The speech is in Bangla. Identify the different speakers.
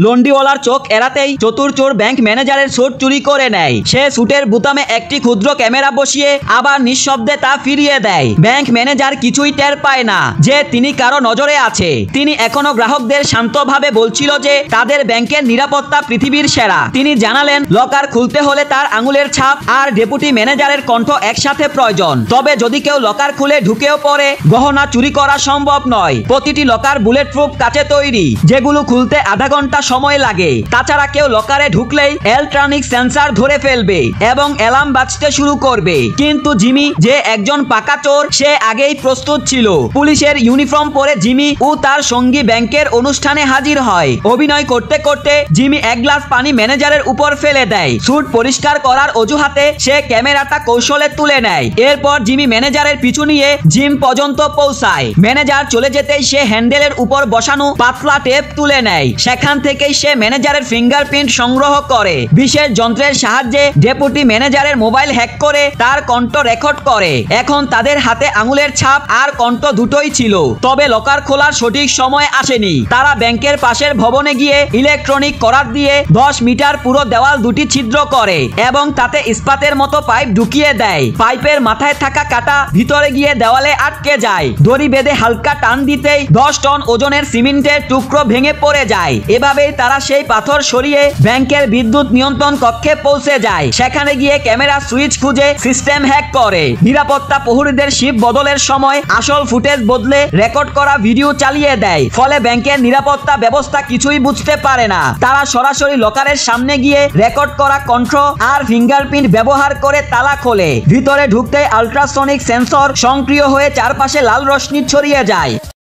Speaker 1: লন্ডিওয়ালার চোখ এড়াতেই চতুর চোর ব্যাংক ম্যানেজারের স্যুট চুরি করে নেয়। সে স্যুটের বুতামে একটি ক্ষুদ্র ক্যামেরা বসিয়ে আবার নিঃশব্দে তা ফিরিয়ে দেয়। ব্যাংক ম্যানেজার কিছুই টের পায় না যে তিনি কারো নজরে আছে। তিনি এখনো গ্রাহকদের শান্তভাবে বলছিল যে তাদের ব্যাংকের নিরাপত্তা পৃথিবীর সেরা। তিনি জানালেন লকার খুলতে হলে তার আঙুলের ছাপ আর ডেপুটি ম্যানেজারের কণ্ঠ একসাথে প্রয়োজন। তবে যদি কেউ লকার খুলে ঢুকেও পড়ে গহনা চুরি করা সম্ভব নয়। প্রতিটি লকার বুলেট প্রুফ কাচে তৈরি, যেগুলো খুলতে আধা ঘন্টা সময় লাগে। তাছাড়া কেউ লকারে ঢুকলেই ইলেকট্রনিক সেন্সর ধরে ফেলবে এবং অ্যালার্ম বাজতে শুরু করবে। কিন্তু জিমি যে একজন পাকা চোর, সে আগেই প্রস্তুত ছিল। পুলিশের ইউনিফর্ম পরে জিমি ও তার সঙ্গী ব্যাংকের অনুষ্ঠানে হাজির হয়। অভিনয় করতে করতে জিমি এক গ্লাস পানি ম্যানেজারের উপর ফেলে দেয়। স্যুট পরিষ্কার করার অজুহাতে সে ক্যামেরাটা কৌশলে তুলে নেয়। এরপর জিমি ম্যানেজারের পিছু নিয়ে জিম পর্যন্ত পৌঁছায়। ম্যানেজার চলে যেতেই সে হ্যান্ডেলের উপর বসানো পাতলা টেপ তুলে নেয়। সেখান থেকেই সে ম্যানেজারের ফিঙ্গারপ্রিন্ট সংগ্রহ করে। বিশেষ যন্ত্রের সাহায্যে ডেপুটি ম্যানেজারের মোবাইল হ্যাক করে তার কণ্ঠ রেকর্ড করে। এখন তাদের হাতে আঙুলের ছাপ আর কণ্ঠ দুটোই ছিল। তবে লকার খোলার সঠিক সময় আসেনি। তারা ব্যাংকের পাশের ভবনে গিয়ে ইলেকট্রনিক করাত দিয়ে 10 মিটার পুরো দেওয়াল দুটি ছিদ্র করে এবং তাতে ইস্পাতের মতো পাইপ ঢুকিয়ে দেয়। পাইপের মাথায় থাকা কাঁটা ভিতরে গিয়ে দেওয়ালে আটকে যায়। দড়ি বেঁধে হালকা টান দিতেই 10 টন ওজনের সিমেন্টের টুকরো ভেঙে পড়ে যায়। এভাবেই তারা সেই পাথর সরিয়ে ব্যাংকের বিদ্যুৎ নিয়ন্ত্রণ কক্ষে পৌঁছে যায়। সেখানে গিয়ে ক্যামেরা সুইচ খুঁজে সিস্টেম হ্যাক করে। নিরাপত্তা প্রহরীদের শিফট বদলের সময় আসল ফুটেজ বদলে রেকর্ড করা ভিডিও চালিয়ে দেয়। ফলে ব্যাংকের নিরাপত্তা ব্যবস্থা কিছুই বুঝতে পারে না। তারা সরাসরি লকারের সামনে গিয়ে রেকর্ড করা কণ্ঠ আর ফিঙ্গারপ্রিন্ট ব্যবহার করে তালা খোলে। ভিতরে ঢুকতে আল্ট্রাসনিক সেন্সর সক্রিয় হয়ে চারপাশে লাল রশ্মি ছড়িয়ে যায়।